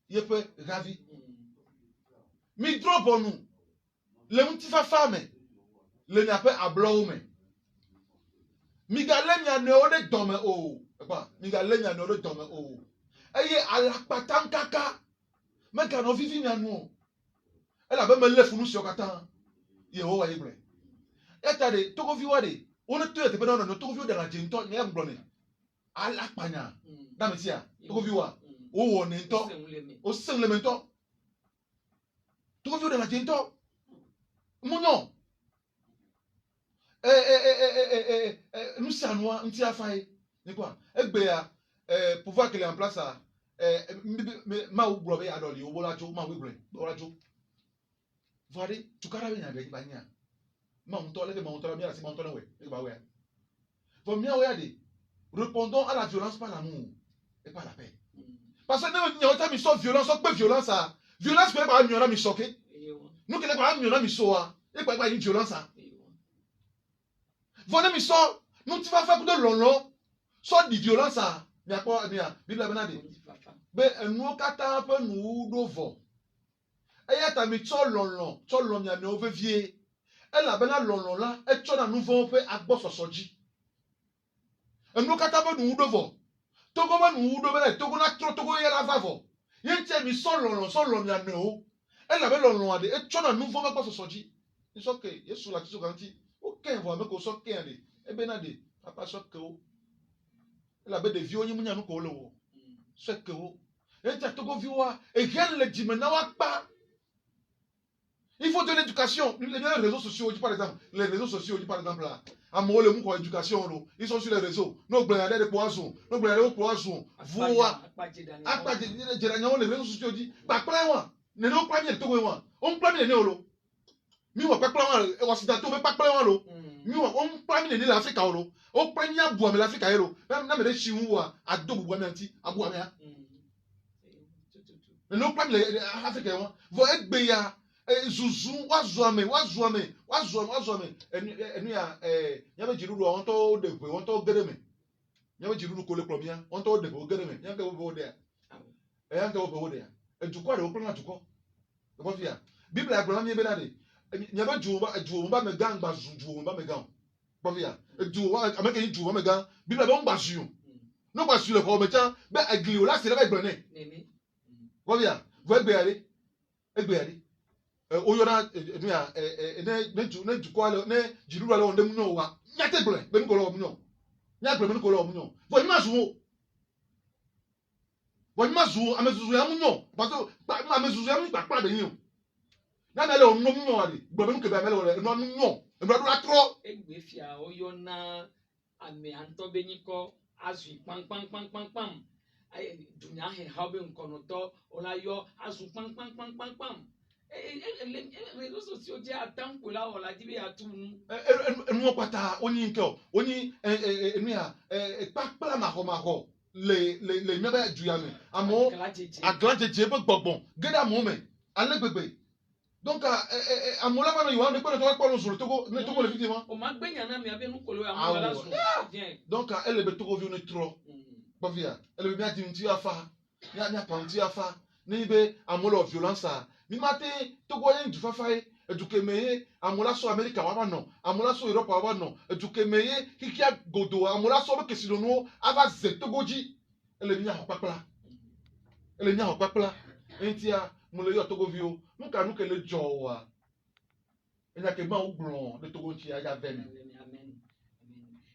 ye pe ravi mi drop onu le mti fa fame le nya pe ablo me mi ga le nya ne o de dome o pa mi ga le nya ne o de dome o eye alapatankaka me ga no vivi nya nu elle avait me le funu sur katan yehowa ibre etade togo viwa de On est tout à fait dans le tout de la Jinto, il y a un blonné. À la pagna. Damesia, tout vu. Oh, on est temps. Au sein de l'émenton. Tout vu de la Jinto. Mon nom. Nous sommes noirs, nous sommes faillis. C'est quoi? Pouvoir qu'il est en place à. Ma ou brobé adoli, ou bolajo, ma ou bré, bolajo. Voilà, tu carabes bien avec Bania. Ma on t'enlève, ma on t'enlève bien, c'est ma on t'enlève. Faut bien regarder. Répondons à la violence par l'amour et par la paix. Parce que nous avons mis violence, on peut violence. Violence, peut pas mieux, on a mis choqué. Nous qui l'avons mis, on a mis soa. Et pas une violence. Voilà, mis so. Nous, tu vas faire de long, soit de violence. Mais à quoi, Bible a dit. Mais nous, quand un peu nous devons. Et il y a ta mis so long, il y a nos vieux. Elle a bien long là, et tu as un nouveau peu à boss au soji. Et nous, quand un peu nous devons. Togo nous devons, Togo n'a trop, Togo y a la vavo. Il y a mis so long, il y a nos. Elle a bien long, et tu as un nouveau peu à boss au soji. Il faut que, il y a sous la question garantie. Aucun voit, mais qu'on soit qu'un des. Et bien, il papa soit que vous. Elle a des vieux, il y a nous qu'on le voit. Soit que vous. Et tu as tout vu, et rien ne le dit, mais n'a pas. Il faut de l'éducation. Les réseaux sociaux, par exemple, là. À moi, le mot éducation, ils sont sur les réseaux. Nous, blancs, des poissons. Nous, blancs, des poissons. Vous, les réseaux sociaux disent, pas plein, ne nous pas bien, tout le monde. On prend bien les néolos. Mi wa pas plein, occidentaux, mais pas plein, l'eau. Mi wa, on prend bien l'Afrique, l'eau. On prend bien bois, mais l'Afrique, l'eau. Même les Chinois, à deux bois, mais anti, à bois, mais. Mais nous, pas les Africains, vous êtes béa. Zuzu, wazouame. Et nous, y a Jirulu, on t'a de vous, on t'a géré. Y a Jirulu, le premier, on t'a de vous, géré. Y a un peu au dé. Et un peu au dé. Et du coup, le premier, du coup. Comment faire? Bible a grandi, Benade. Y a pas Jouba, me gang, Jouba, me gang. Comment faire? Et Jouba, avec une Jouba, me gang. Bible a bon bastion. Non, pas sur le premier temps, mais à Gliola, c'est là, il bonnet. Comment faire? Vous êtes béalé. Et béalé. Oyona ne jukwa ne jirura le onde munyo wa nyate ble ben ko lo munyo nyate ben ko lo munyo bo mazu amezuzu ya munyo parce que amezuzu ya munyo pa be yin na mele o no munyo ali bo ben ko be mele o no munyo e bra do atro egbe fia oyona ame anto benyiko azu pam dunya he habe nkonoto olayo azu pam les réseaux sociaux disent attends pour là on l'a dit à tout nous pata oni nko oni pa maho les mebe duyame amo aglaje jebe gbọgbọn geda mo me alegbegbe donc amola fa no yiwa ne ko to pa lo suru togo le vidéo o ma gbenya na mi abe nu kolo ya mo la suru bien donc elle be togo vi ne trop ba via elle be bien dimti afa nya panti afa ni be amola violence mi mate togo yen du fafaye edukemeye amola so America wa no amola so Europe wa no edukemeye kikia godo amola so be kesidonu ava ze togoji ele mi ahopapla entia mo le yo togo vi o nuka le jowa enya ke ma ogbon de togo ti aya veni amen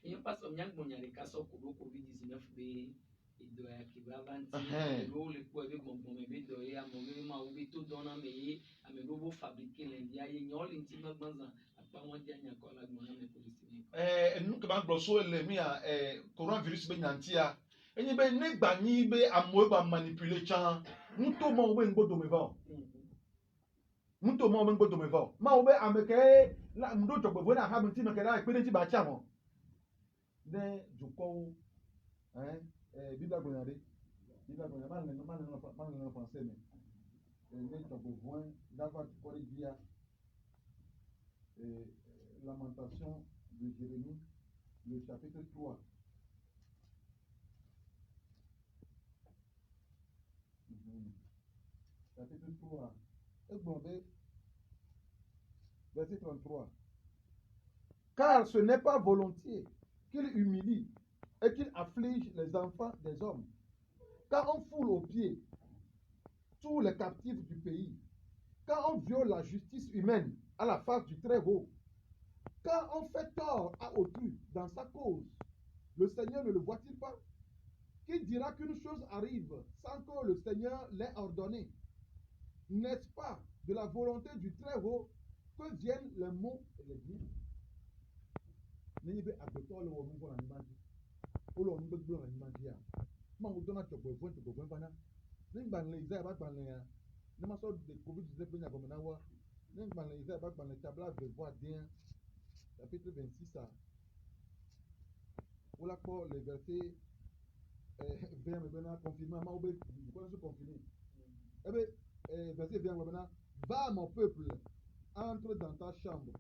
et pas so nyak bonya le kaso ko covid-19 be do ya kibavanti lo le ko be bon be do ya mo be ma o be to dona me ame robo fabriquer l'india ye nyol inti ma banza apa won dia nya ko la gbon me police nu ke ba gbo so le mi coronavirus be nyantia enyi be negba ni be amo ba manipuler chan nto mo we ngbodo me va ma o be ameke la ndo to gbo na ha mti me ke la pe ti ba cha mo de juko Bible Bonade, mal français, mais nous avons besoin d'avoir via Lamentation de Jérémie, le chapitre 3. Chapitre 3. Verset 33. Car ce n'est pas volontiers qu'il humilie et qu'il afflige les enfants des hommes. Quand on foule aux pieds tous les captifs du pays, quand on viole la justice humaine à la face du Très-Haut, Quand on fait tort à autrui dans sa cause, le Seigneur ne le voit-il pas? Qui dira qu'une chose arrive sans que le Seigneur l'ait ordonné? N'est-ce pas de la volonté du Très-Haut que viennent les maux et les biens? N'ayez pas de tort le monde pour l'animal. Ou l'on ne peut plus l'animal. Mais on donne à te besoin de besoin pendant. N'ayez pas les airs, pas les airs. N'ayez pas de Covid-19 bien comme on a. N'ayez pas les airs, pas les tableaux de voix bien. Chapitre 26 à. Ou là pour les versets. Bien maintenant confirmé. Mais on peut se confirmer. Eh bien, verset 20 maintenant. Va mon peuple, entre dans ta chambre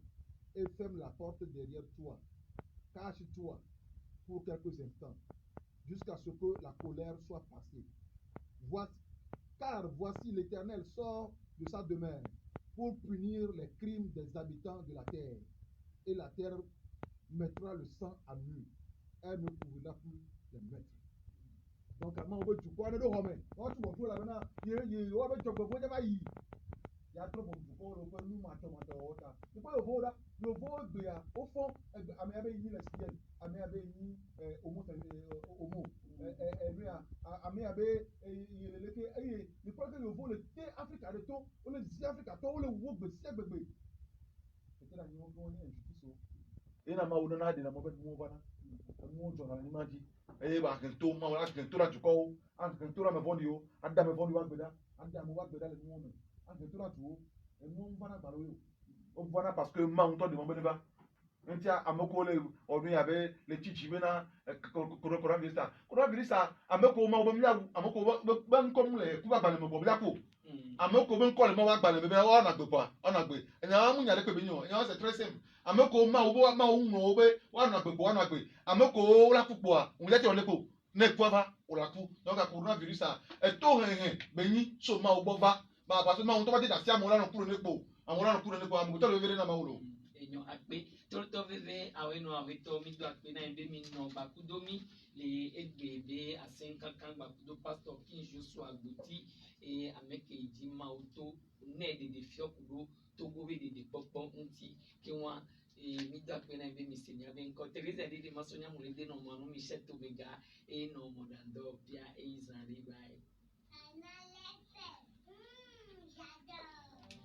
et ferme la porte derrière toi. Cache-toi pour quelques instants, jusqu'à ce que la colère soit passée. Car voici l'Éternel sort de sa demeure pour punir les crimes des habitants de la terre. Et la terre mettra le sang à nu. Elle ne pourra plus les mettre. Donc, on veut du quoi de Romain. On se retrouve là maintenant. Il y a trop de pour le nous matin. C'est pas le vol là. Le vol de au fond, Améabe ni la sienne, Améabe ni homo, Améabe il croit que le vol était Afrique de tout, on est ici Afrique à tout, on le voit de c'est bébé. C'était la nuit on est injustice. Et na ma ou na de na mobile mo bana. Mo jona ni maji. Ba que tout ma wala que tout la du ko, an que tout la me vondi yo, adda me vondi wa beda, adda mo wa beda le mo me. An que tout la tout, et mo bana balo yo. On voit parce que ma on to de mo beda. On tient à me coller, on y avait les chichimena, coronavirus, à me coller, à me coller, ben comme les coups à balle, me coller la peau. À me coller, ben coller, moi, balle, mais on a deux pas, on a deux. Et là, on y a des communions, et c'est très simple. À me coller, ma ou on a deux, on a deux. À me coller, la coupe, on y a des coups, ne quoi va, on la coupe. Donc, à coronavirus, et tout, béni, sur ma ou bova, parce que ma on t'a dit d'assier à mon là, on coule le pot. À mon là, on coule le pot, à mon temps, le verre dans ma ou. Enyo akpe tolto veve aweno aweto mi do akpe na ebe mi no bakudomi le egbebe asenka kan bakudo pastor kin Joshua Agboti e ameke iji mauto ne de fiokudo togo we de popo nti ke wa mi do akpe na ebe mi senya ben ko Teresa de masonya mo de no manu mi sheto mega e no modando pia e izari bai